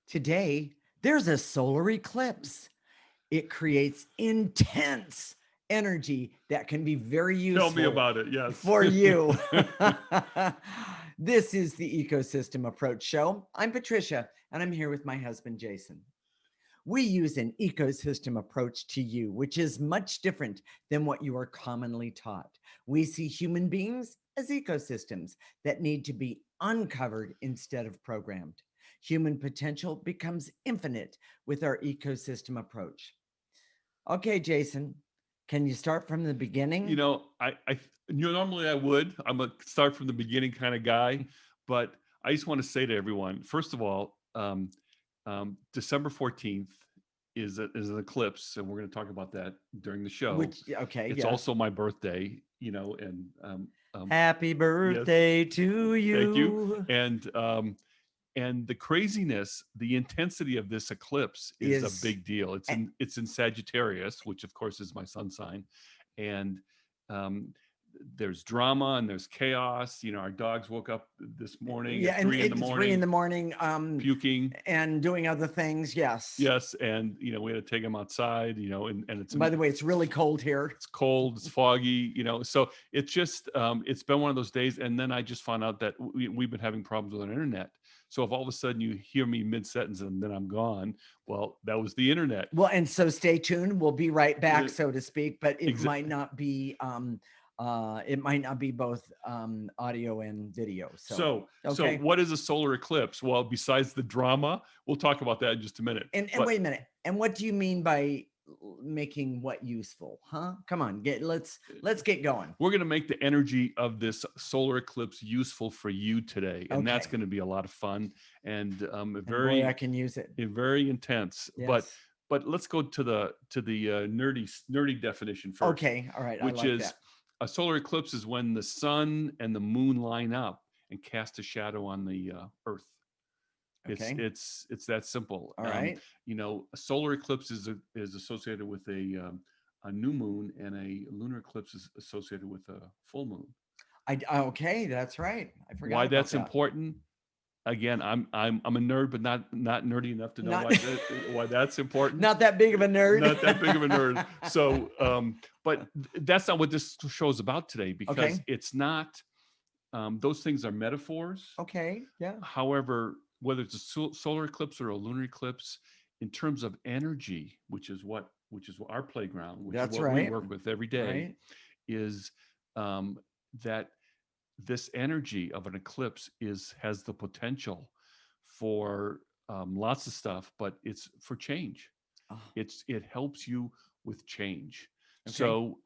Today, there's a solar eclipse. It creates intense energy that can be very Tell me useful about it. Yes. for you. This is the Ecosystem Approach Show. I'm Patricia, and I'm here with my husband, Jason. We use an ecosystem approach to you, which is much different than what you are commonly taught. We see human beings as ecosystems that need to be uncovered instead of programmed. Human potential becomes infinite with our ecosystem approach. Okay, Jason, can you start from the beginning? Normally I would. I'm a start from the beginning kind of guy, but I just want to say to everyone, first of all, December 14th is an eclipse, and we're going to talk about that during the show. It's also my birthday, and happy yes, birthday to thank you. you. And the craziness, the intensity of this eclipse is a big deal. It's in Sagittarius, which of course is my sun sign, and there's drama and there's chaos. Our dogs woke up this morning at 3 in the morning. 3 in the morning, puking and doing other things. Yes. Yes, and we had to take them outside. And it's, by the way, it's really cold here. It's cold, it's foggy. So it's just it's been one of those days. And then I just found out that we've been having problems with our internet. So if all of a sudden you hear me mid-sentence and then I'm gone, well, that was the internet. Well, and so stay tuned. We'll be right back, so to speak, but it might not be both audio and video. So what is a solar eclipse? Well, besides the drama, we'll talk about that in just a minute. And wait a minute. And what do you mean by making what useful? Huh? Come on, let's get going. We're going to make the energy of this solar eclipse useful for you today, and that's going to be a lot of fun and I can use it. Very intense. Yes. But let's go to the nerdy definition first. Okay, all right. Which is that. A solar eclipse is when the sun and the moon line up and cast a shadow on the Earth. Okay. It's that simple. All right. A solar eclipse is associated with a new moon, and a lunar eclipse is associated with a full moon. Okay, that's right. I forgot why that's important. Again, I'm a nerd, but not nerdy enough to know why that's important. Not that big of a nerd. Not that big of a nerd. So, but that's not what this show is about today, because it's not. Those things are metaphors. Okay. Yeah. However, whether it's a solar eclipse or a lunar eclipse, in terms of energy, which is our playground, which is what we work with every day, is that. This energy of an eclipse has the potential for lots of stuff, but it's for change. Oh. It helps you with change. Okay. So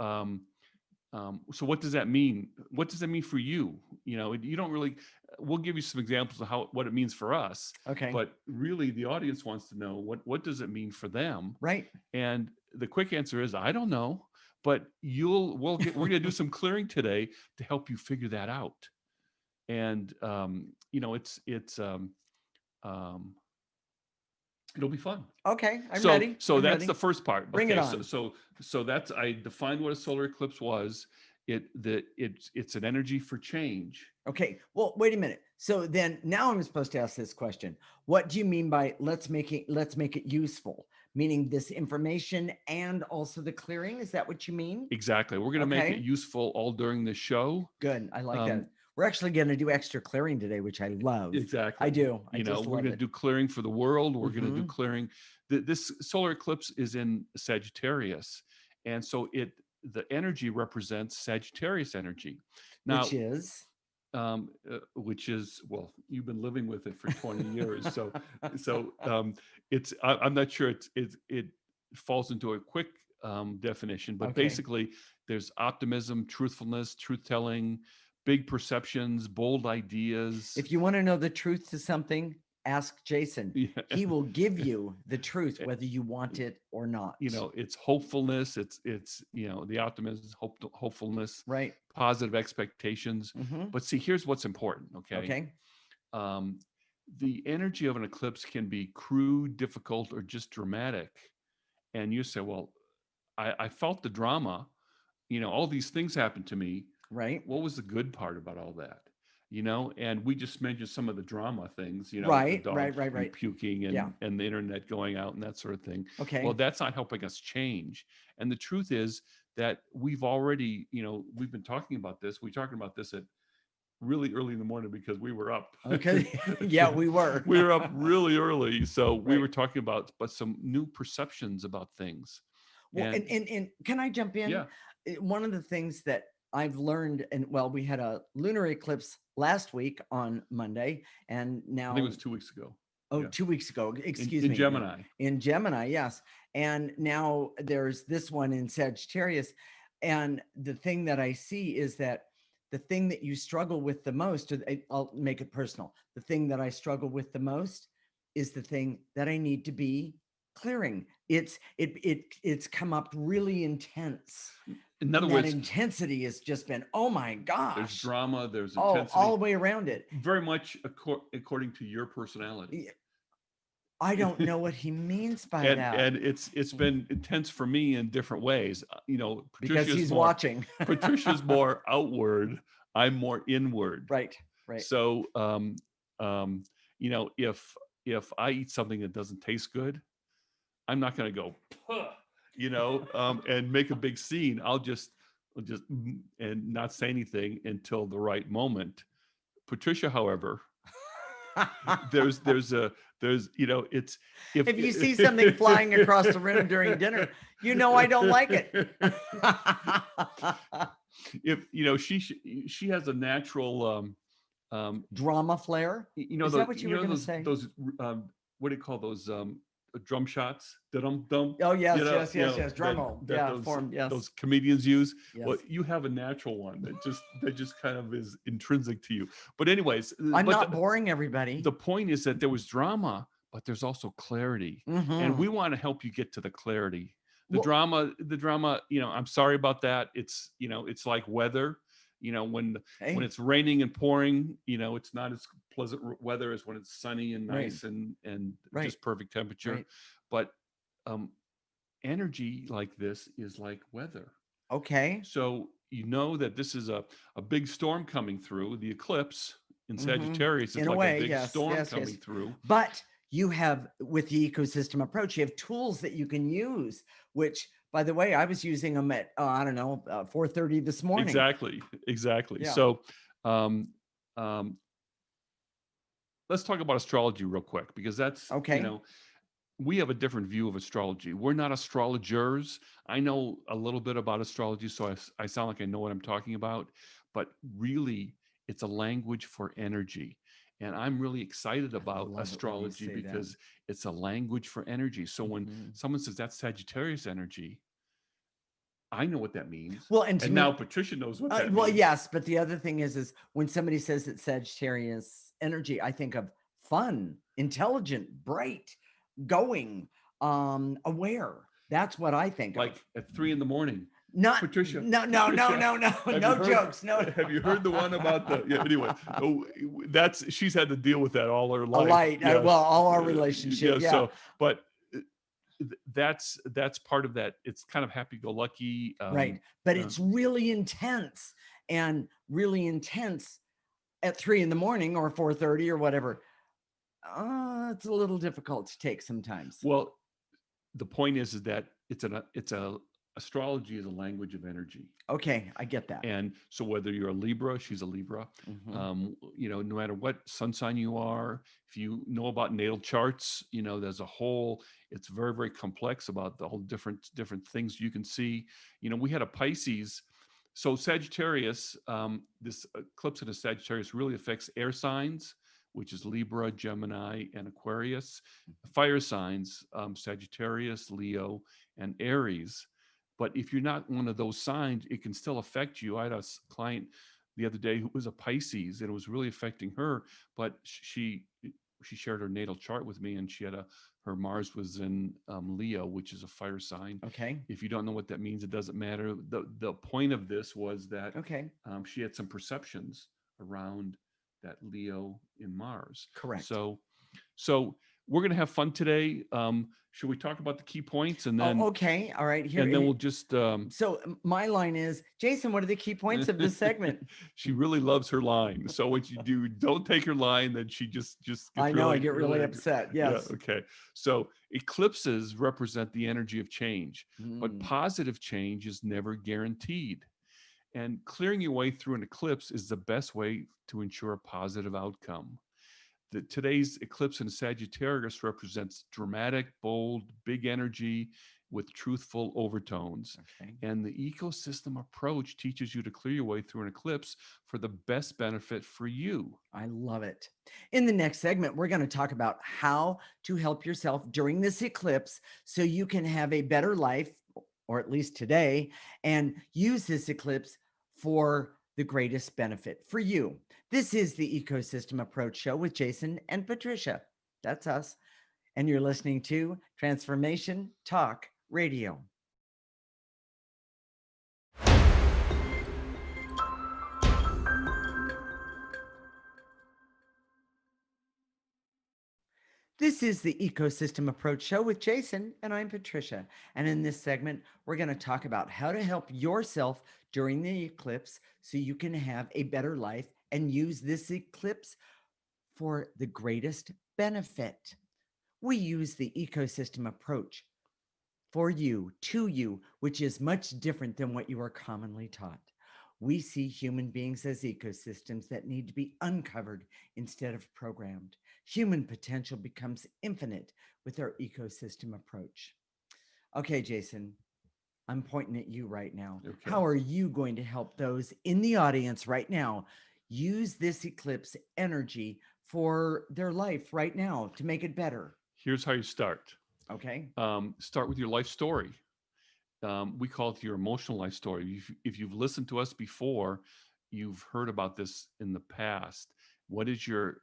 what does that mean? What does that mean for you? You don't really. We'll give you some examples of what it means for us. Okay. But really, the audience wants to know what does it mean for them? Right. And the quick answer is I don't know. But we're going to do some clearing today to help you figure that out. And it'll be fun. Okay, I'm ready. So that's the first part. Bring it on. So that's, I defined what a solar eclipse was. It's an energy for change. Okay. Well, wait a minute. So then now I'm supposed to ask this question. What do you mean by let's make it useful? Meaning this information and also the clearing? Is that what you mean? Exactly. We're going to make it useful all during the show. Good. I like that. We're actually going to do extra clearing today, which I love. Exactly. I do. We're going to do clearing for the world. We're going to do clearing. This solar eclipse is in Sagittarius. And so the energy represents Sagittarius energy. Now, which is, well, you've been living with it for 20 years. So it's, I'm not sure it falls into a quick definition, but basically there's optimism, truthfulness, truth-telling, big perceptions, bold ideas. If you want to know the truth to something, ask Jason. Yeah. He will give you the truth, whether you want it or not. It's hopefulness. It's the optimism, hopefulness, right? Positive expectations. Mm-hmm. But see, here's what's important. Okay. The energy of an eclipse can be crude, difficult, or just dramatic. and you say, well, I felt the drama, all these things happened to me. Right. What was the good part about all that? And we just mentioned some of the drama things, with the Right. dog Right. Right. Right. puking Yeah. and the internet going out and that sort of thing. Well, Okay. that's not helping us change. And the truth is that we've already, we've been talking about this. We're talking about this at really early in the morning because we were up. Okay. Yeah, we were. We were up really early. So we Right. were talking about some new perceptions about things. Well, and can I jump in? Yeah. One of the things that I've learned, and well, we had a lunar eclipse last week on Monday, and I think it now, was 2 weeks ago. oh, Yeah. 2 weeks ago, excuse in me. Gemini. In Gemini, yes. And now there's this one in Sagittarius. And the thing that I see is that the thing that you struggle with the most, I'll make it personal. The thing that I struggle with the most is the thing that I need to be clearing. It's come up really intense. In other And words, that intensity has just been, oh my gosh. There's drama, there's Oh, intensity. all the way around it. Very much according to your personality. I don't know what he means by that. And it's been intense for me in different ways. Because he's watching. Patricia's more outward. I'm more inward. Right. Right. So, if I eat something that doesn't taste good, I'm not going to go, and make a big scene. I'll just and not say anything until the right moment. Patricia, however, there's it's if you see something flying across the room during dinner, I don't like it. If she has a natural drama flair. Is that what you were going to say? Those what do you call those drum shots? Dum. Oh yes, yes. Drum roll. Those comedians use. Yes. Well, you have a natural one that just kind of is intrinsic to you. But anyways, I'm not boring everybody. The point is that there was drama, but there's also clarity, and we want to help you get to the clarity. The drama. I'm sorry about that. It's it's like weather. When it's raining and pouring, it's not as pleasant weather as when it's sunny and nice and just perfect temperature. Right. But energy like this is like weather. Okay. So that this is a big storm coming through. The eclipse in Sagittarius is like a big storm coming through. But you have, with the ecosystem approach, you have tools that you can use, which, by the way, I was using them at, 4:30 this morning. Exactly. Yeah. So let's talk about astrology real quick, because that's, okay. We have a different view of astrology. We're not astrologers. I know a little bit about astrology, so I sound like I know what I'm talking about, but really it's a language for energy. And I'm really excited about astrology because it's a language for energy. So when someone says that's Sagittarius energy, I know what that means. Well, and now Patricia knows what that means. Well, yes, but the other thing is when somebody says it's Sagittarius energy, I think of fun, intelligent, bright, going, aware. That's what I think. Like at 3 a.m. Not Patricia. No jokes. No. Have you heard the one about anyway? She's had to deal with that all her life. Well, all our relationships. Yeah. So, but that's part of that. It's kind of happy-go-lucky. Right. But it's really intense at 3 a.m. or 4:30 or whatever. It's a little difficult to take sometimes. Well, the point is that astrology is a language of energy. Okay, I get that. And so whether you're a Libra, she's a Libra, no matter what sun sign you are, if you know about natal charts, there's it's very, very complex about the whole different things you can see. We had a Pisces. So Sagittarius, this eclipse in a Sagittarius really affects air signs, which is Libra, Gemini, and Aquarius. Fire signs, Sagittarius, Leo, and Aries. But if you're not one of those signs, it can still affect you. I had a client the other day who was a Pisces, and it was really affecting her. But she shared her natal chart with me, and she had her Mars was in Leo, which is a fire sign. Okay. If you don't know what that means, it doesn't matter. The point of this was that she had some perceptions around that Leo in Mars. Correct. So we're going to have fun today. Should we talk about the key points and then? Oh, okay. All right. And then we'll just. So my line is, Jason, what are the key points of this segment? She really loves her line. So what you do, don't take her line, then she just gets I know, I get really upset. Yes. Yeah. Okay. So eclipses represent the energy of change, but positive change is never guaranteed. And clearing your way through an eclipse is the best way to ensure a positive outcome. Today's eclipse in Sagittarius represents dramatic, bold, big energy with truthful overtones. Okay. And the ecosystem approach teaches you to clear your way through an eclipse for the best benefit for you. I love it. In the next segment, we're going to talk about how to help yourself during this eclipse so you can have a better life, or at least today, and use this eclipse for the greatest benefit for you. This is the Ecosystem Approach Show with Jason and Patricia. That's us. And you're listening to Transformation Talk Radio. This is the Ecosystem Approach Show with Jason, and I'm Patricia. And in this segment, we're going to talk about how to help yourself during the eclipse so you can have a better life and use this eclipse for the greatest benefit. We use the ecosystem approach for you, to you, which is much different than what you are commonly taught. We see human beings as ecosystems that need to be uncovered instead of programmed. Human potential becomes infinite with our ecosystem approach. Okay, Jason, I'm pointing at you right now. Okay. How are you going to help those in the audience right now use this eclipse energy for their life right now to make it better? Here's how you start. Okay. Start with your life story. We call it your emotional life story. If you've listened to us before, you've heard about this in the past. What is your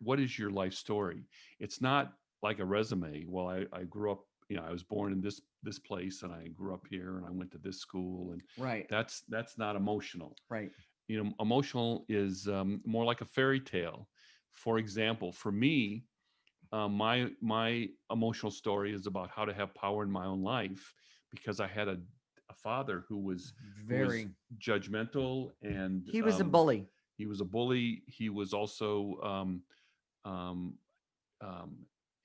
life story? It's not like a resume. Well, I grew up, I was born in this place and I grew up here and I went to this school, and right. That's not emotional. Right. Emotional is more like a fairy tale. For example, for me, my emotional story is about how to have power in my own life, because I had a father who was very judgmental, and he was a bully. He was a bully. He was also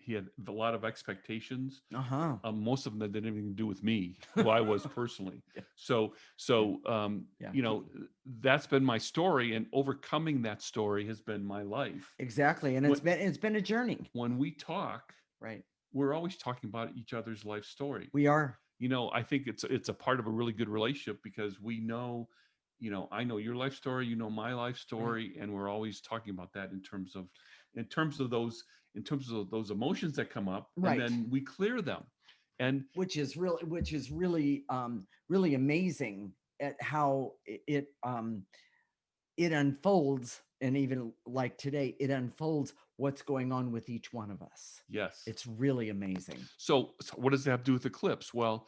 he had a lot of expectations. Most of them that didn't even do with me, who I was personally. Yeah. So that's been my story, and overcoming that story has been my life. Exactly, and it's been a journey. When we talk, right, we're always talking about each other's life story. We are. I think it's a part of a really good relationship, because we know, I know your life story, you know my life story, right. And we're always talking about that in terms of those emotions that come up, right. And then we clear them, and which is really really amazing at how it unfolds. And even like today, it unfolds what's going on with each one of us. Yes. It's really amazing. So what does that have to do with Eclipse? Well,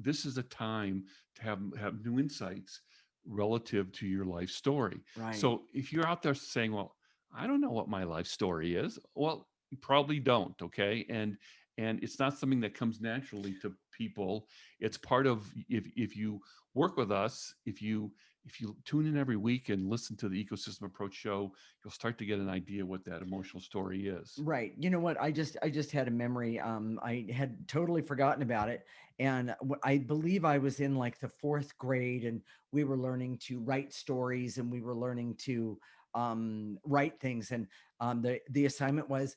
this is a time to have new insights relative to your life story. Right. So if you're out there saying, well, I don't know what my life story is, well, you probably don't. Okay. And it's not something that comes naturally to people. It's part of, if you work with us, if you tune in every week and listen to the Ecosystem Approach show, you'll start to get an idea what that emotional story is. Right. You know what? I just had a memory. I had totally forgotten about it. And I believe I was in like the 4th grade, and we were learning to write stories, and we were learning to write things. And the assignment was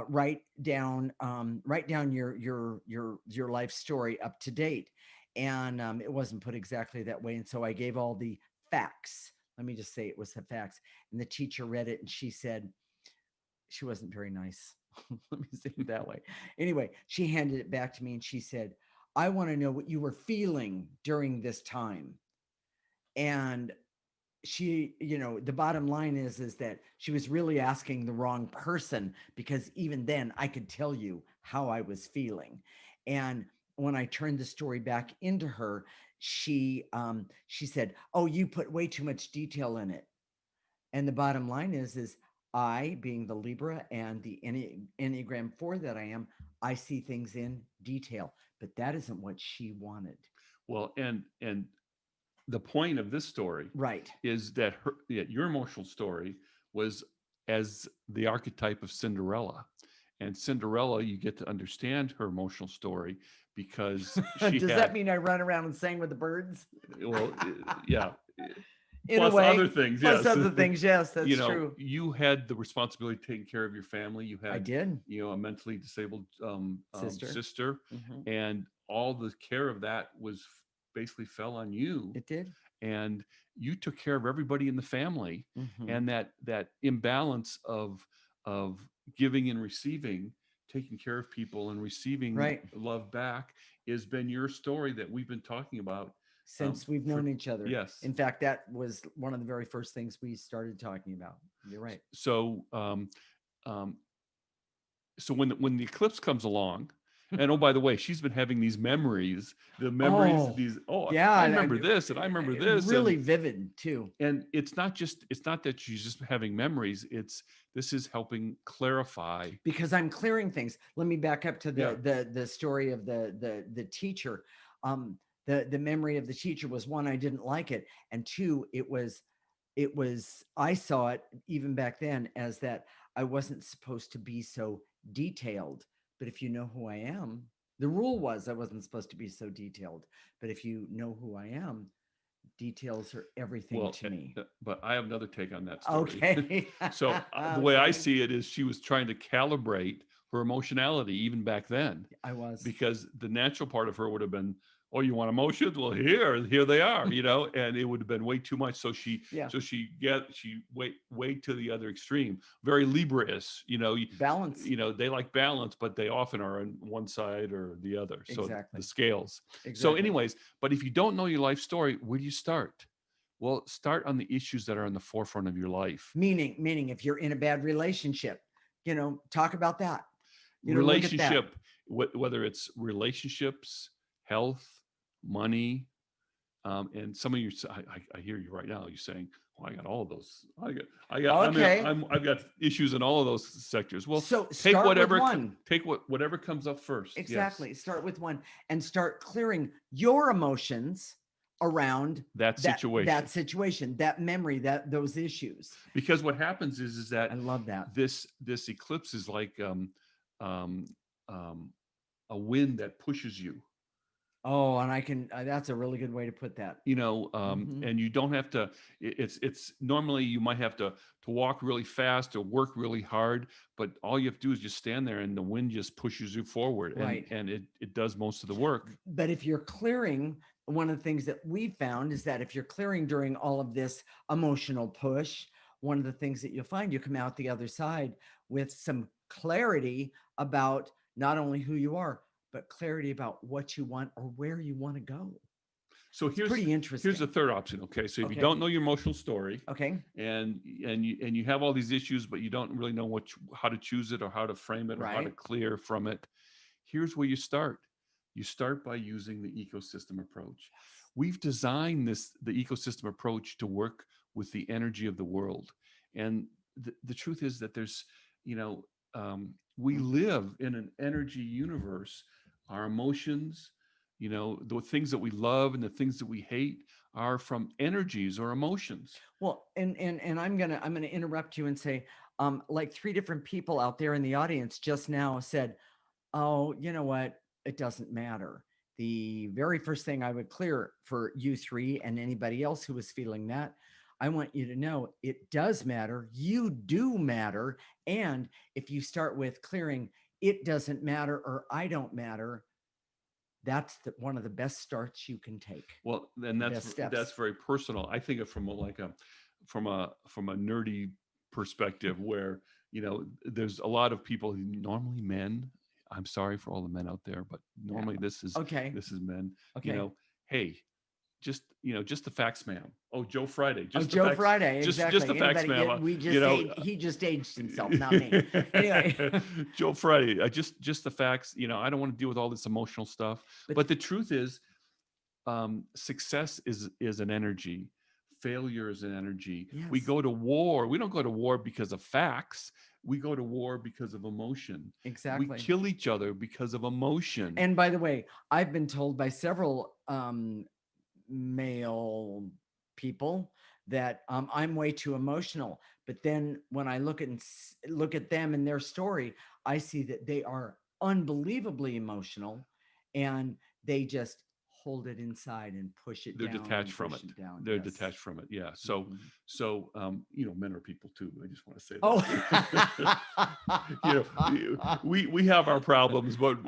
write down your life story up to date. And it wasn't put exactly that way. And so I gave all the facts. Let me just say it was the facts. And the teacher read it, and she said, she wasn't very nice. Let me say it that way. Anyway, she handed it back to me, and she said, I want to know what you were feeling during this time. And she, the bottom line is that she was really asking the wrong person, because even then I could tell you how I was feeling. And when I turned the story back into her, she said, oh, you put way too much detail in it. And the bottom line is I, being the Libra and the Enneagram 4 that I am, I see things in detail, but that isn't what she wanted. Well, and the point of this story Right. is that your emotional story was as the archetype of Cinderella. And Cinderella, you get to understand her emotional story because she Does had, that mean I run around and sang with the birds? well, yeah, In a plus way. other things, Plus yes. other things, yes, that's true. You had the responsibility of taking care of your family. You I had, did. a mentally disabled Sister. sister, Hmm. and all the care of that was basically fell on you. It did. And you took care of everybody in the family, Hmm. and that imbalance of giving and receiving, taking care of people and receiving Right. love back, has been your story that we've been talking about Since we've known each other. yes. In fact, that was one of the very first things we started talking about. You're right. So um, so when the eclipse comes along, and oh, by the way, she's been having these memories, Oh, these, yeah, I remember this and I remember this, really vivid too. and it's not that she's just having memories, this is helping clarify. Because I'm clearing things. Let me back up to Yeah. the story of the teacher. Um, the memory of the teacher was, one, I didn't like it, and two, it was I saw it even back then as that I wasn't supposed to be so detailed. But if you know who I am, the rule was I wasn't supposed to be so detailed. But if you know who I am, details are everything to me. But I have another take on that story. Okay. So the way I see it is she was trying to calibrate her emotionality even back then. I was. Because the natural part of her would have been, oh, you want emotions? Well, here they are, and it would have been way too much. So she way to the other extreme, very Libra-ish, Balance. they like balance, but they often are on one side or the other. So Exactly. the scales. Exactly. So anyways, but if you don't know your life story, where do you start? Well, start on the issues that are in the forefront of your life. Meaning if you're in a bad relationship, talk about that. Relationship, whether it's relationships, health, money, and some of you, I hear you right now. You're saying, "Oh, I got all of those. I got. Okay. I've got issues in all of those sectors." Well, so take whatever. With one. Take whatever comes up first. Exactly. Yes. Start with one and start clearing your emotions around that situation, that memory, those issues. Because what happens is that I love that this eclipse is like a wind that pushes you. Oh, and I can, that's a really good way to put that. And you don't have to, it's normally you might have to walk really fast or work really hard, but all you have to do is just stand there and the wind just pushes you forward. Right. And it does most of the work. But if you're clearing, one of the things that we found is that if you're clearing during all of this emotional push, one of the things that you'll find, you come out the other side with some clarity about not only who you are, but clarity about what you want or where you want to go. So here's pretty interesting. Here's the third option. Okay. So if you don't know your emotional story, okay, and you have all these issues, but you don't really know how to choose it or how to frame it or how to clear from it, here's where you start. You start by using the ecosystem approach. We've designed the ecosystem approach to work with the energy of the world. And the truth is that there's, we live in an energy universe. Our emotions, the things that we love and the things that we hate are from energies or emotions. Well, and I'm gonna interrupt you and say, like 3 different people out there in the audience just now said, oh, you know what? It doesn't matter. The very first thing I would clear for you 3 and anybody else who was feeling that, I want you to know it does matter. You do matter. And if you start with clearing, it doesn't matter or I don't matter, that's one of the best starts you can take. Well, then that's very personal. I think of from a nerdy perspective where, there's a lot of people, normally men. I'm sorry for all the men out there, but normally this is men. Okay. Hey, just the facts, ma'am. Oh, Joe Friday. Friday. Exactly. Just the facts, ma'am. He just aged himself, not me. Anyway, Joe Friday. Just the facts. I don't want to deal with all this emotional stuff. But the truth is, success is an energy. failure is an energy. Yes. We go to war. We don't go to war because of facts. We go to war because of emotion. Exactly. We kill each other because of emotion. And by the way, I've been told by several male people that I'm way too emotional. But then when I look at them and their story, I see that they are unbelievably emotional, and they just hold it inside and push it They're down. Detached from it. They're detached from it. Yeah. So, men are people too. I just want to say that. Oh, we have our problems, but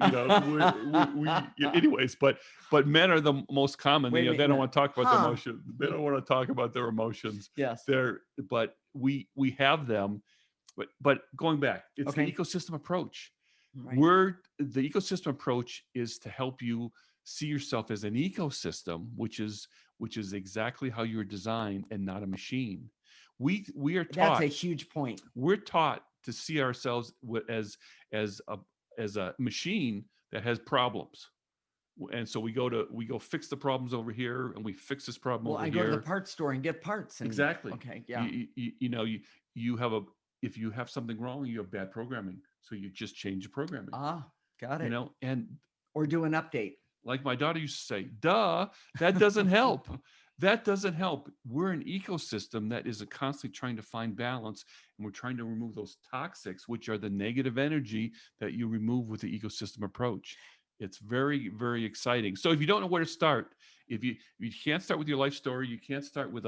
anyways. But men are the most common. They don't want to talk about their emotions. They don't want to talk about their emotions. Yes. But we have them. But going back, it's the ecosystem approach. Right. The ecosystem approach is to help you see yourself as an ecosystem, which is exactly how you're designed and not a machine. We are taught. That's a huge point. We're taught to see ourselves as a machine that has problems. And so we go fix the problems over here, and we fix this problem over here. Well, I go to the parts store and get parts. Exactly. Okay. Yeah. If you have something wrong, you have bad programming. So you just change the programming. Got it. Or do an update. Like my daughter used to say, duh, that doesn't help. That doesn't help. We're an ecosystem that is constantly trying to find balance, and we're trying to remove those toxics, which are the negative energy that you remove with the ecosystem approach. It's very, very exciting. So if you don't know where to start, if you can't start with your life story, you can't start with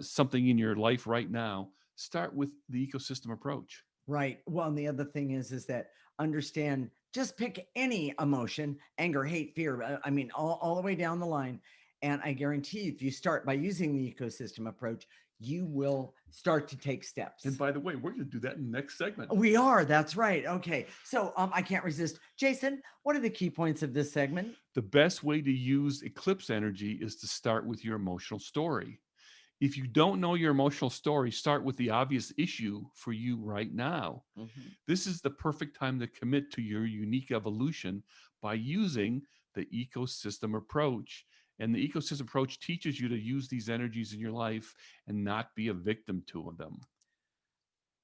something in your life right now, start with the ecosystem approach. Right. Well, and the other thing is that understand, just pick any emotion, anger, hate, fear. I mean, all the way down the line. And I guarantee you, if you start by using the ecosystem approach, you will start to take steps. And by the way, we're going to do that in the next segment. We are. That's right. Okay. So I can't resist. Jason, what are the key points of this segment? The best way to use Eclipse energy is to start with your emotional story. If you don't know your emotional story, start with the obvious issue for you right now. Mm-hmm. This is the perfect time to commit to your unique evolution by using the ecosystem approach. And the ecosystem approach teaches you to use these energies in your life and not be a victim to them.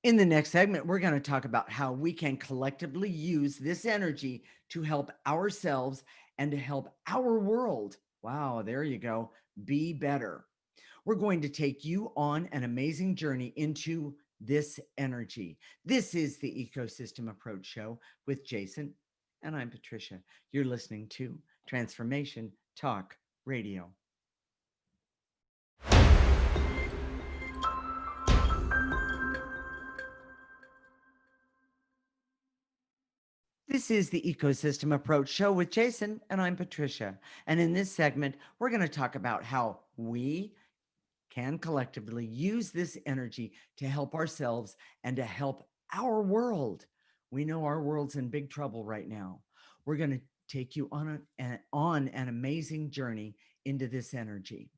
In the next segment, we're going to talk about how we can collectively use this energy to help ourselves and to help our world. Wow, there you go. Be better. We're going to take you on an amazing journey into this energy. This is the Ecosystem Approach Show with Jason, and I'm Patricia. You're listening to Transformation Talk Radio. This is the Ecosystem Approach Show with Jason, and I'm Patricia. And in this segment, we're going to talk about how we can collectively use this energy to help ourselves and to help our world. We know our world's in big trouble right now. We're going to take you on an amazing journey into this energy.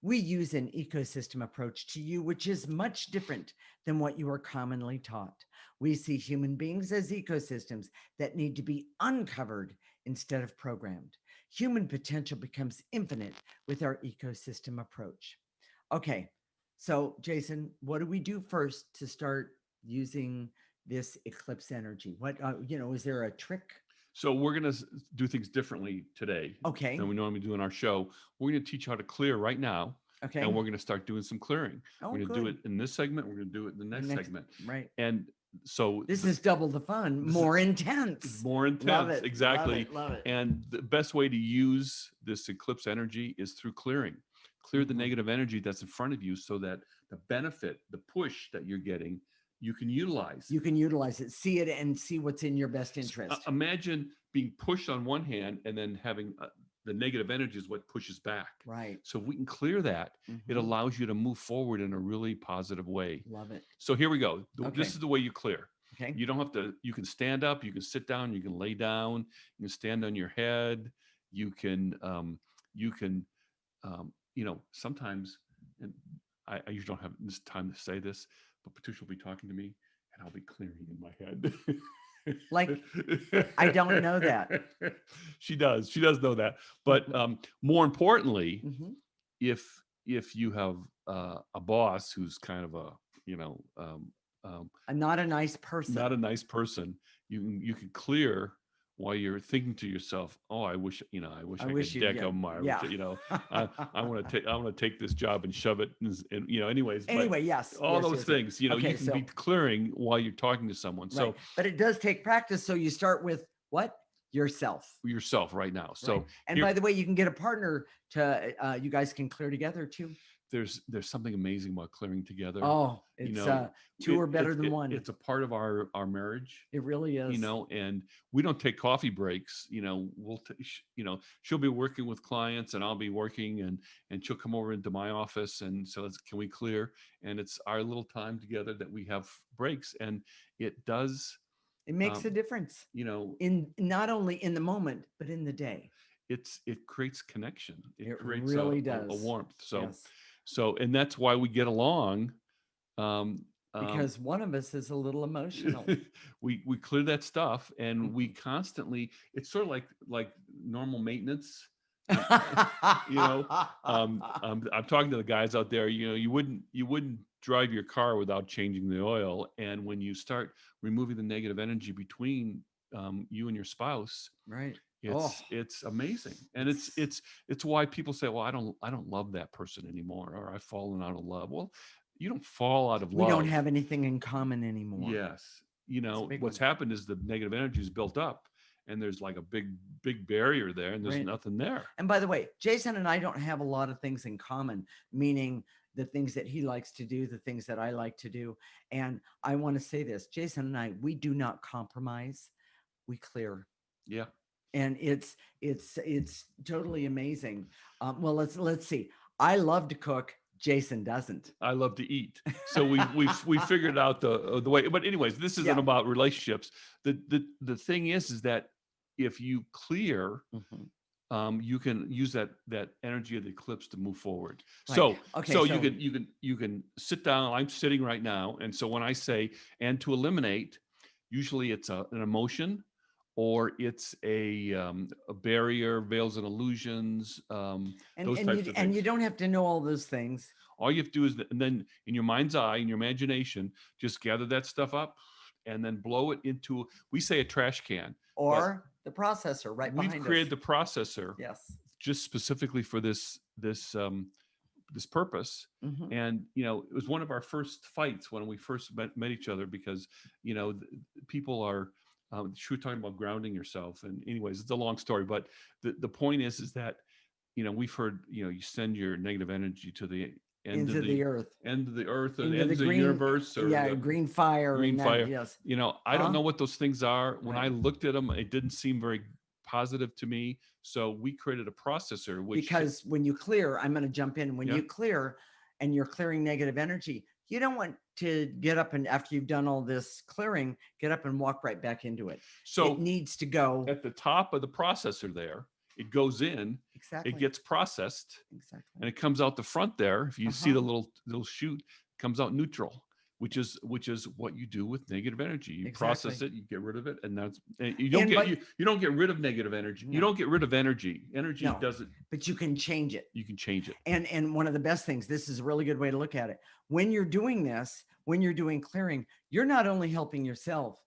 We use an ecosystem approach to you, which is much different than what you are commonly taught. We see human beings as ecosystems that need to be uncovered instead of programmed. Human potential becomes infinite with our ecosystem approach. Okay, so Jason, what do we do first to start using this eclipse energy? What, is there a trick? So we're going to do things differently today than we normally do in our show. We're going to teach you how to clear right now. Okay. And we're going to start doing some clearing. We're going to do it in this segment. We're going to do it in the next segment. Right. And so this is double the fun, more intense. More intense. Love it, exactly. Love it. And the best way to use this eclipse energy is through clearing. Clear the negative energy that's in front of you so that the benefit, the push that you're getting, you can utilize. You can utilize it, see it, and see what's in your best interest. Imagine being pushed on one hand and then having the negative energy is what pushes back. Right. So if we can clear that, it allows you to move forward in a really positive way. Love it. So here we go. This is the way you clear. Okay. You don't have to, you can stand up, you can sit down, you can lay down, you can stand on your head, you can, sometimes, and I usually don't have this time to say this, but Patricia will be talking to me and I'll be clearing in my head. Like, I don't know that. She does know that. But more importantly, if if you have a boss who's kind of a, you know, Not a nice person. not a nice person, you can clear while you're thinking to yourself, "Oh, I wish, I wish I I wish could you'd deck get, them. I wish, yeah. I want to take this job and shove it, and anyways." But Anyway, yes, all yes, those yes, yes. things, you Okay, can be so clearing while you're talking to someone. right, So but it does take practice. So you start with what? Yourself, yourself right now. right? So And here, by the way, you can get a partner to you guys can clear together too. there's something amazing about clearing together. Oh, You it's know, two are better than one. it's a part of our marriage. It really is. And we don't take coffee breaks. She'll be working with clients and I'll be working, and she'll come over into my office and so can we clear? And it's our little time together that we have breaks, and it does, It makes a difference you know, in not only in the moment, but in the day. it creates connection. It It creates really a does. warmth. Yes. And that's why we get along. Um, um, Because one of us is a little emotional. we clear that stuff, and we Mhm. constantly, it's sort of like normal maintenance. you know I'm talking to the guys out there. You wouldn't drive your car without changing the oil, and when you start removing the negative energy between you and your spouse, Right. Oh, it's amazing. And it's it's it's it's why people say, well, I don't love that person anymore, or I've fallen out of love. Well, you don't fall out of we don't love. have anything in common anymore. Yes. It's a big What's one. happened is the negative energy is built up, and there's like a big barrier there, and there's Right. nothing there. And by the way, Jason and I don't have a lot of things in common, meaning the things that he likes to do, the things that I like to do. And I want to say this, Jason and I, we do not compromise. We clear. Yeah. And it's totally amazing. Well, let's see. I love to cook. Jason doesn't. I love to eat. So we figured out the way. But anyways, this isn't Yeah. about relationships. The thing is that if you clear, Mhm. you can use that energy of the eclipse to move forward. Right. So Okay. so you can sit down. I'm sitting right now, and so when I say and to eliminate, usually it's an emotion, or it's a barrier, veils and illusions, and those and types you of and you things. don't have to know all those things. All you have to do is, and then in your mind's eye, in your imagination, just gather that stuff up and then blow it into, we say a trash can, but Or the processor right we've behind us. created the processor Yes. just specifically for this purpose. Hmm. And it was one of our first fights when we first met each other, because people are, she was talking about grounding yourself, and anyways, it's a long story, but the point is that we've heard, you send your negative energy to the end Into of the earth. the earth, or the Into end the of the green, universe, or yeah, the green fire green and that, fire. yes. I don't know what those things are. When I Right. looked at them, it didn't seem very positive to me. So we created a processor, which Because when you clear, I'm going to jump in. When yeah. you clear and you're clearing negative energy, you don't want to get up and after you've done all this clearing, get up and walk right back into it. So it needs to go at the top of the processor there, it goes in, exactly. it gets processed, Exactly. and it comes out the front there. If you see the little chute, it comes out neutral, which is what you do with negative energy. You process it, you get rid of it, and you don't get rid of negative energy. You No. don't get rid of energy. Energy No. doesn't. But you can change it. You can change it. And one of the best things, this is a really good way to look at it. When you're doing this, when you're doing clearing, you're not only helping yourself,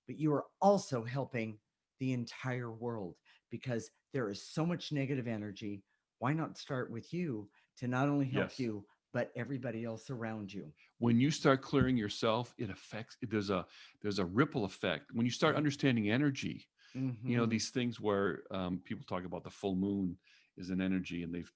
but you are also helping the entire world, because there is so much negative energy. Why not start with you to not only help Yes. you, but everybody else around you? When you start clearing yourself, it affects. There's a ripple effect. When you start understanding energy, Mhm. these things where people talk about the full moon is an energy, and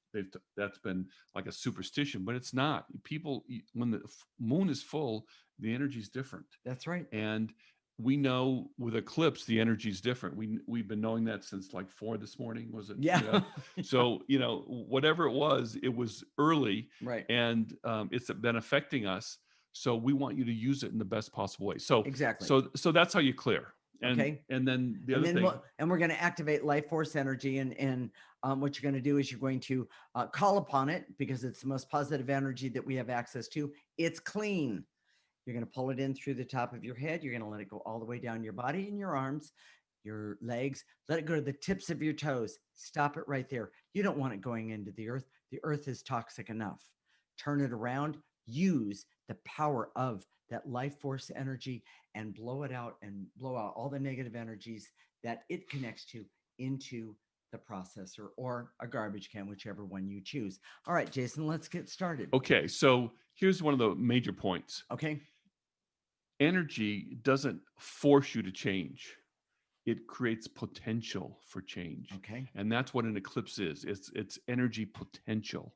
that's been like a superstition, but it's not. People, when the moon is full, the energy is different. That's right. And we know with eclipse the energy is different. We've been knowing that since like 4 this morning, was it? Yeah. So whatever it was early, Right. and it's been affecting us. So we want you to use it in the best possible way. So Exactly. so that's how you clear. And Okay. and then the other thing, we're going to activate life force energy, and what you're going to do is you're going to call upon it, because it's the most positive energy that we have access to. It's clean. You're going to pull it in through the top of your head. You're going to let it go all the way down your body and your arms. your legs. Let it go to the tips of your toes. Stop it right there. You don't want it going into the earth. The earth is toxic enough. Turn it around. Use the power of that life force energy and blow it out and blow out all the negative energies that it connects to into the processor or a garbage can, whichever one you choose. All right, Jason, let's get started. Okay, so here's one of the major points. Okay. Energy doesn't force you to change. It creates potential for change. Okay. And that's what an eclipse is. It's energy potential.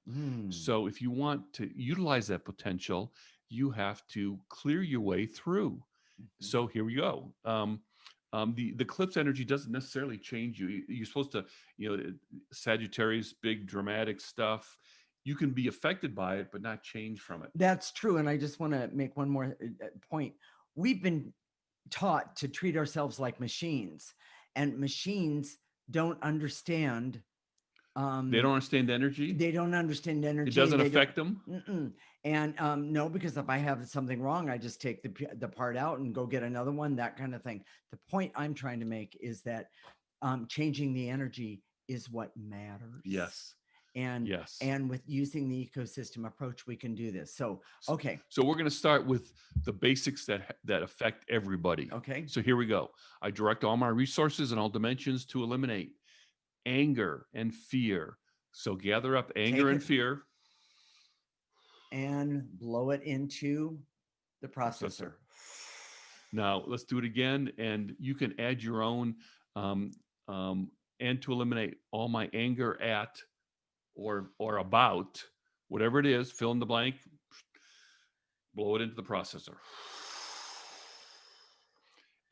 So if you want to utilize that potential, you have to clear your way through. So here we go. The eclipse energy doesn't necessarily change you. You're supposed to, Sagittarius, big dramatic stuff. You can be affected by it, but not change from it. That's true. And I just want to make one more point. We've been taught to treat ourselves like machines, and machines don't understand. They don't understand energy. They don't understand energy. It doesn't affect them. And no, because if I have something wrong, I just take the part out and go get another one, that kind of thing. The point I'm trying to make is that changing the energy is what matters. Yes. And with using the ecosystem approach, we can do this. So, okay. So we're going to start with the basics that affect everybody. Okay. So here we go. I direct all my resources and all dimensions to eliminate anger and fear. So gather up anger and fear. And blow it into the processor. Now let's do it again. And you can add your own, and to eliminate all my anger at or about, whatever it is, fill in the blank, blow it into the processor.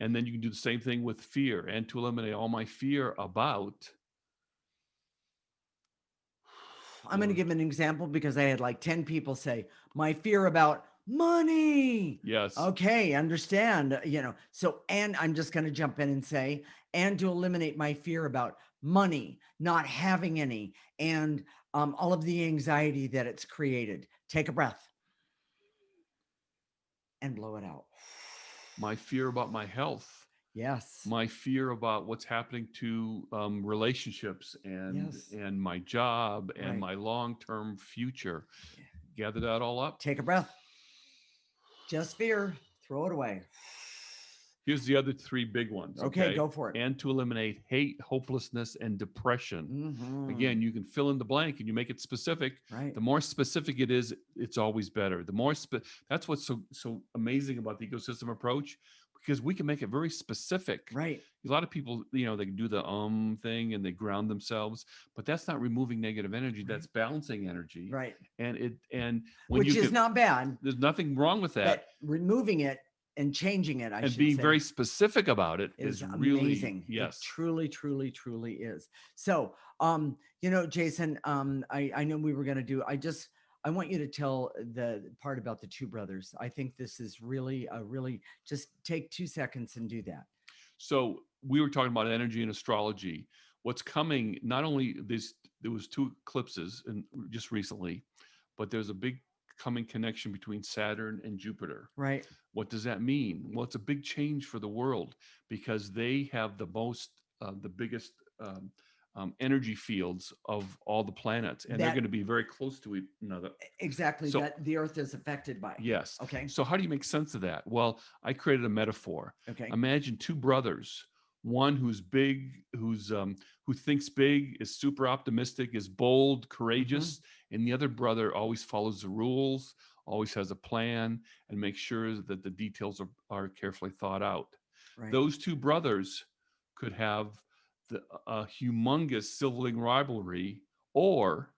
And then you can do the same thing with fear, and to eliminate all my fear about. I'm going to give an example because I had like 10 people say, my fear about money. Yes. Okay, understand, so, and I'm just going to jump in and say, and to eliminate my fear about money, not having any, and all of the anxiety that it's created. Take a breath and blow it out. My fear about my health. Yes. My fear about what's happening to relationships and my job and my long-term future. Gather that all up. Take a breath. Just fear. Throw it away. Here's the other three big ones. Okay, go for it. And to eliminate hate, hopelessness, and depression. Again, you can fill in the blank and you make it specific. Right. The more specific it is, it's always better. The more that's what's so amazing about the ecosystem approach, because we can make it very specific. Right. A lot of people, they can do the thing and they ground themselves, but that's not removing negative energy. That's balancing energy. Right. And which is not bad. There's nothing wrong with that. But removing it and changing it, and being very specific about it is really amazing. Yes. It truly, truly, truly is. So, Jason, I know we were going to do, I want you to tell the part about the two brothers. I think this is really, just take 2 seconds and do that. So we were talking about energy and astrology. What's coming, not only there was 2 eclipses just recently, but there's a big coming connection between Saturn and Jupiter. Right. What does that mean? Well, it's a big change for the world because they have the biggest energy fields of all the planets, and they're going to be very close to each another. Exactly. So, that the Earth is affected by. Yes. Okay. So how do you make sense of that? Well, I created a metaphor. Okay. Imagine 2 brothers. One who's big, who thinks big, is super optimistic, is bold, courageous, and the other brother always follows the rules, always has a plan, and makes sure that the details are carefully thought out. Right. Those 2 brothers could have a humongous sibling rivalry, or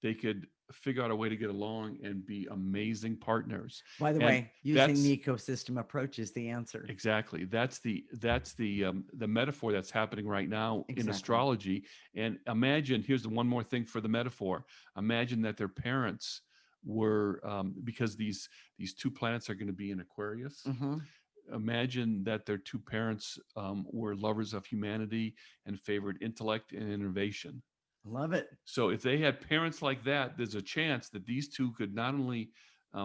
they could figure out a way to get along and be amazing partners. By the way, using the ecosystem approach is the answer. Exactly. That's the metaphor that's happening right now in astrology. And imagine, here's the one more thing for the metaphor. Imagine that their parents were, because these 2 planets are going to be in Aquarius. Imagine that their 2 parents were lovers of humanity and favored intellect and innovation. Love it. So if they had parents like that, there's a chance that these 2 could not only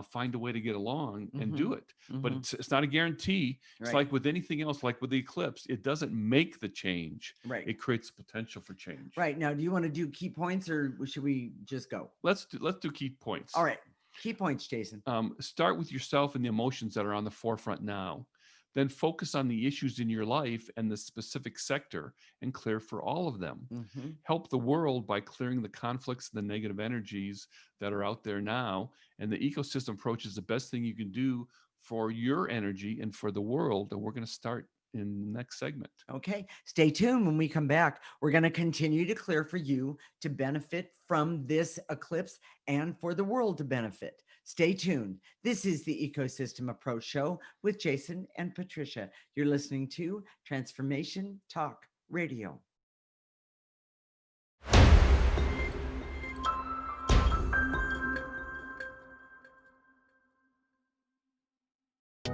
find a way to get along and do Mm-hmm. it. But Mm-hmm. it's not a guarantee. It's Right. like with anything else, like with the eclipse, it doesn't make the change. Right. It creates the potential for change. Right. Now, do you want to do key points or should we just go? Let's do key points. All right. Key points, Jason. Start with yourself and the emotions that are on the forefront now. Then focus on the issues in your life and the specific sector and clear for all of them. Mm-hmm. Help the world by clearing the conflicts and the negative energies that are out there now. And the ecosystem approach is the best thing you can do for your energy and for the world. And we're going to start in the next segment. Okay. Stay tuned. When we come back, we're going to continue to clear for you to benefit from this eclipse and for the world to benefit. Stay tuned. This is the Ecosystem Approach Show with Jason and Patricia. You're listening to Transformation Talk Radio.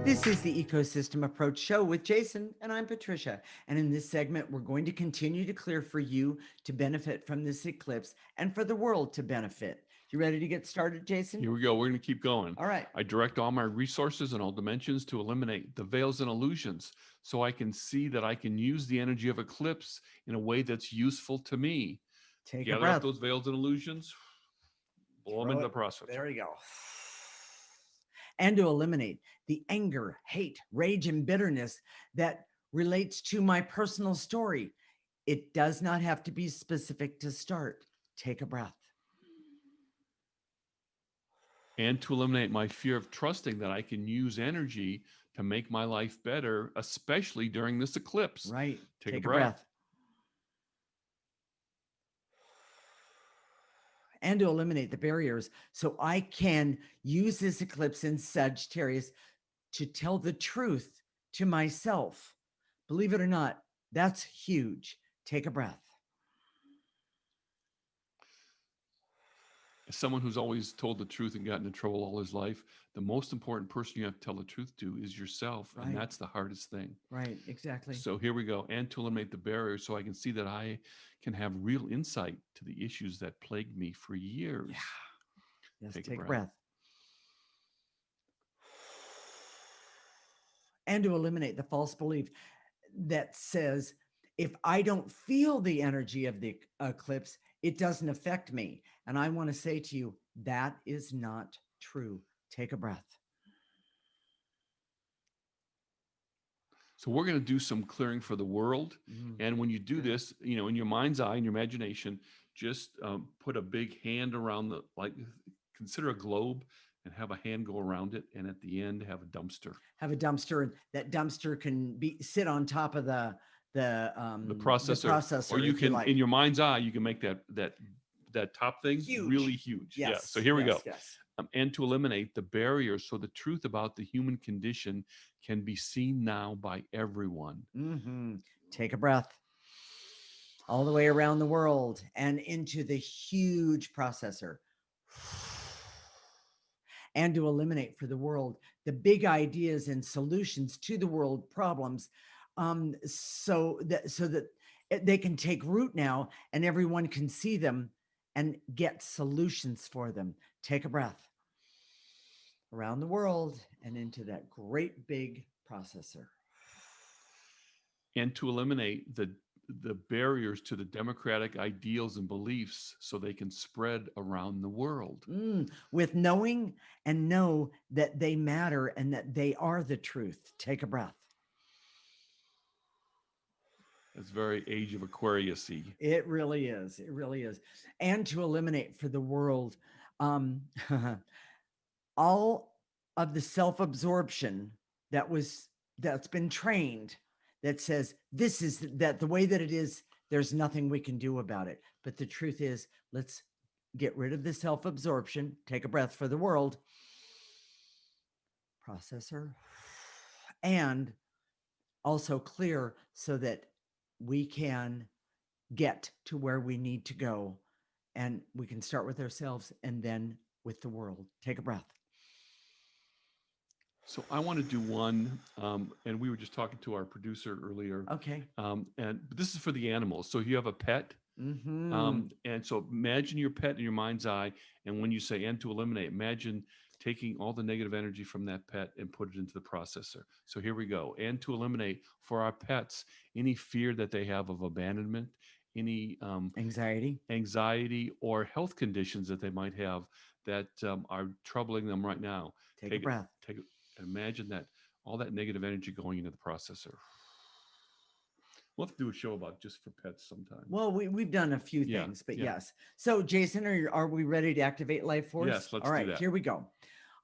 This is the Ecosystem Approach Show with Jason, and I'm Patricia. And in this segment, we're going to continue to clear for you to benefit from this eclipse and for the world to benefit. You ready to get started, Jason? Here we go. We're going to keep going. All right. I direct all my resources and all dimensions to eliminate the veils and illusions so I can see that I can use the energy of eclipse in a way that's useful to me. Take a Gather breath. up those veils and illusions, blow them into the process. There we go. And to eliminate the anger, hate, rage, and bitterness that relates to my personal story. It does not have to be specific to start. Take a breath. And to eliminate my fear of trusting that I can use energy to make my life better, especially during this eclipse. Right. Take a breath. And to eliminate the barriers so I can use this eclipse in Sagittarius to tell the truth to myself. Believe it or not, that's huge. Take a breath. As someone who's always told the truth and gotten in trouble all his life, the most important person you have to tell the truth to is yourself. Right. And that's the hardest thing. Right, exactly. So here we go. And to eliminate the barriers so I can see that I can have real insight to the issues that plagued me for years. Yeah. Yes, take a breath. And to eliminate the false belief that says, if I don't feel the energy of the eclipse, it doesn't affect me. And I want to say to you, that is not true. Take a breath. So we're going to do some clearing for the world. And when you do this, you know, in your mind's eye, in your imagination, just put a big hand around the, like, consider a globe and have a hand go around it. And at the end, have a dumpster. Have a dumpster, and that dumpster can sit on top of the processor. Or you can, in your mind's eye, you can make that top thing huge. Really huge. Yes. Yeah. So here we go. Yes. And to eliminate the barriers so the truth about the human condition can be seen now by everyone. Mm-hmm. Take a breath. All the way around the world and into the huge processor. And to eliminate for the world the big ideas and solutions to the world problems, so that they can take root now and everyone can see them and get solutions for them. Take a breath. Around the world and into that great big processor. And to eliminate the barriers to the democratic ideals and beliefs so they can spread around the world. With knowing and know that they matter and that they are the truth. Take a breath. It's very Age of Aquarius-y. It really is. It really is. And to eliminate for the world all of the self-absorption that's been trained that says this is that the way that it is, there's nothing we can do about it. But the truth is, let's get rid of the self-absorption. Take a breath for the world. Processor. And also clear so that we can get to where we need to go. And we can start with ourselves and then with the world. Take a breath. So I want to do one, and we were just talking to our producer earlier. Okay. And this is for the animals. So you have a pet, and so imagine your pet in your mind's eye, and when you say "and to eliminate," imagine taking all the negative energy from that pet and put it into the processor. So here we go. And to eliminate for our pets any fear that they have of abandonment, any anxiety or health conditions that they might have that are troubling them right now. Take a breath. Imagine that all that negative energy going into the processor. We'll have to do a show about just for pets sometime. Well, we've done a few things, but yes. So, Jason, are we ready to activate life force? Yes, let's do that. Here we go.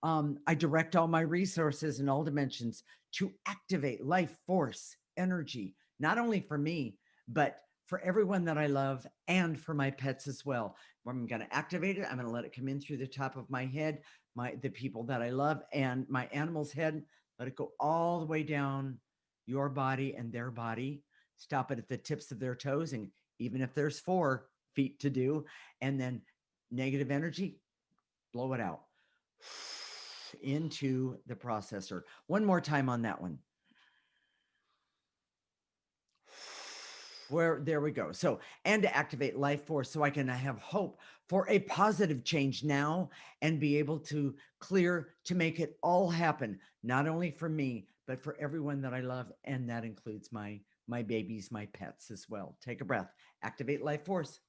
I direct all my resources in all dimensions to activate life force energy, not only for me, but for everyone that I love and for my pets as well. I'm going to activate it. I'm going to let it come in through the top of my head, the people that I love, and my animal's head. Let it go all the way down your body and their body. Stop it at the tips of their toes. And even if there's 4 feet to do, and then negative energy, blow it out into the processor. One more time on that one. There we go. So, and to activate life force so I can have hope for a positive change now and be able to clear to make it all happen, not only for me, but for everyone that I love. And that includes my babies, my pets as well. Take a breath, activate life force,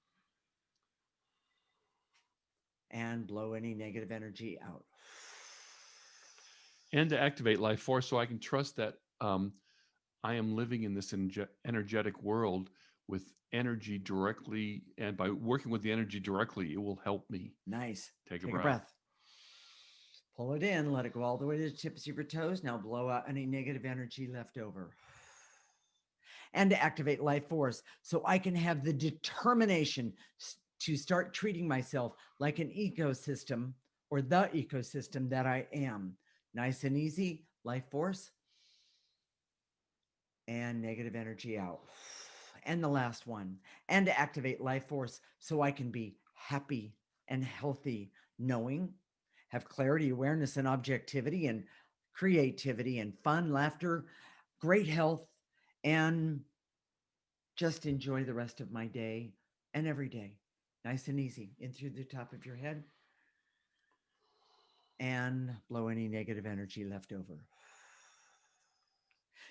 and blow any negative energy out. And to activate life force so I can trust that I am living in this energetic world with energy directly, and by working with the energy directly, it will help me. Nice. Take a breath. Pull it in, let it go all the way to the tips of your toes. Now blow out any negative energy left over. And to activate life force so I can have the determination to start treating myself like an ecosystem, or the ecosystem that I am. Nice and easy, life force. And negative energy out. And the last one, and to activate life force so I can be happy and healthy, knowing, have clarity, awareness, and objectivity, and creativity, and fun, laughter, great health, and just enjoy the rest of my day and every day. Nice and easy, in through the top of your head, and blow any negative energy left over.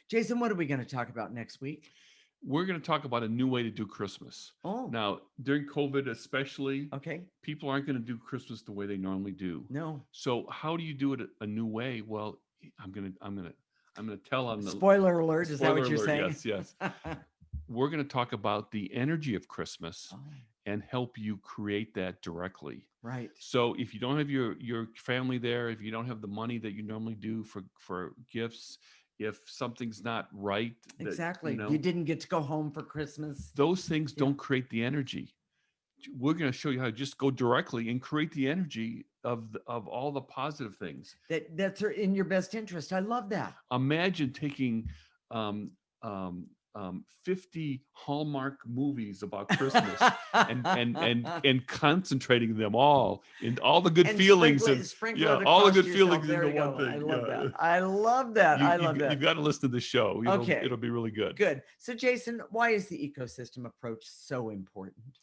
Jason, what are we going to talk about next week? We're going to talk about a new way to do Christmas. Oh. Now, during COVID especially, okay, people aren't going to do Christmas the way they normally do. No. So how do you do it a new way? Well, I'm going to tell on the spoiler alert. Is that what you're saying? Yes. We're going to talk about the energy of Christmas and help you create that directly. Right. So if you don't have your family there, if you don't have the money that you normally do for gifts, if something's not right, exactly, you didn't get to go home for Christmas, those things don't create the energy. We're going to show you how to just go directly and create the energy of all the positive things that's in your best interest. I love that. Imagine taking 50 Hallmark movies about Christmas and concentrating them all in all the good feelings all the good feelings into one thing. I love that. You've got to listen to the show. It'll be really good. Good. So, Jason, why is the ecosystem approach so important?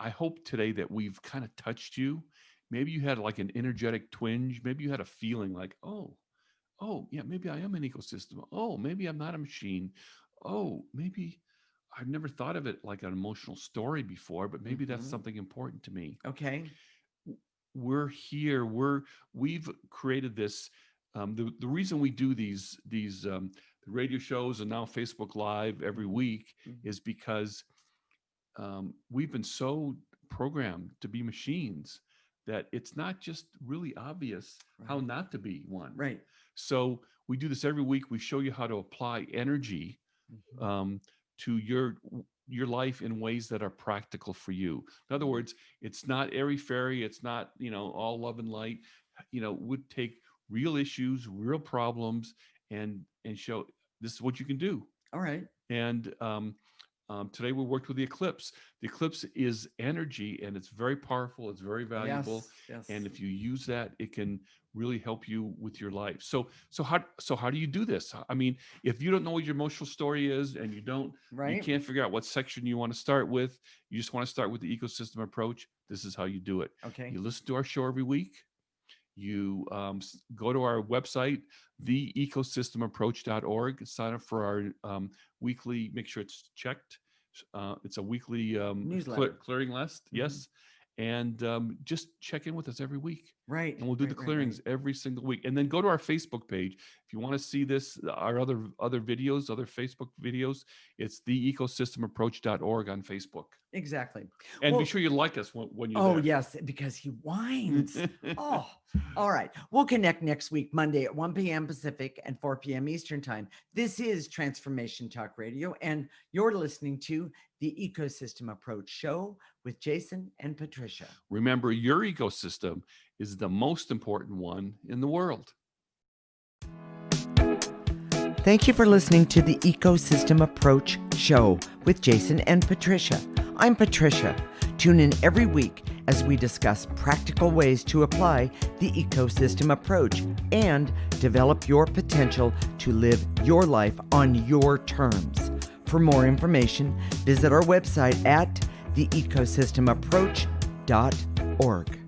I hope today that we've kind of touched you. Maybe you had like an energetic twinge. Maybe you had a feeling like, oh, yeah, maybe I am an ecosystem. Oh, maybe I'm not a machine. Oh, maybe I've never thought of it like an emotional story before, but maybe that's something important to me. Okay. We're here. We've created this. The reason we do these radio shows and now Facebook Live every week is because we've been so programmed to be machines that it's not just really obvious how not to be one. Right. So we do this every week. We show you how to apply energy to your life in ways that are practical for you. In other words, it's not airy fairy. It's not, all love and light. Would take real issues, real problems, and show this is what you can do. All right. And today we worked with the Eclipse. The Eclipse is energy, and it's very powerful. It's very valuable. Yes. And if you use that, it can really help you with your life. So how do you do this? I mean, if you don't know what your emotional story is, and you can't figure out what section you want to start with, you just want to start with the ecosystem approach. This is how you do it. Okay. You listen to our show every week. you go to our website, theecosystemapproach.org, sign up for our weekly, make sure it's checked. It's a weekly clearing list. Mm-hmm. Yes. And just check in with us every week. Right. And we'll do the clearings every single week. And then go to our Facebook page. If you want to see this, our other videos, other Facebook videos, it's theecosystemapproach.org on Facebook. Exactly. And be sure you like us when you're there. Oh, yes, because he whines. Oh, all right. We'll connect next week, Monday at 1 p.m. Pacific and 4 p.m. Eastern Time. This is Transformation Talk Radio, and you're listening to the Ecosystem Approach Show with Jason and Patricia. Remember, your ecosystem is the most important one in the world. Thank you for listening to the Ecosystem Approach Show with Jason and Patricia. I'm Patricia. Tune in every week as we discuss practical ways to apply the ecosystem approach and develop your potential to live your life on your terms. For more information, visit our website at theecosystemapproach.org.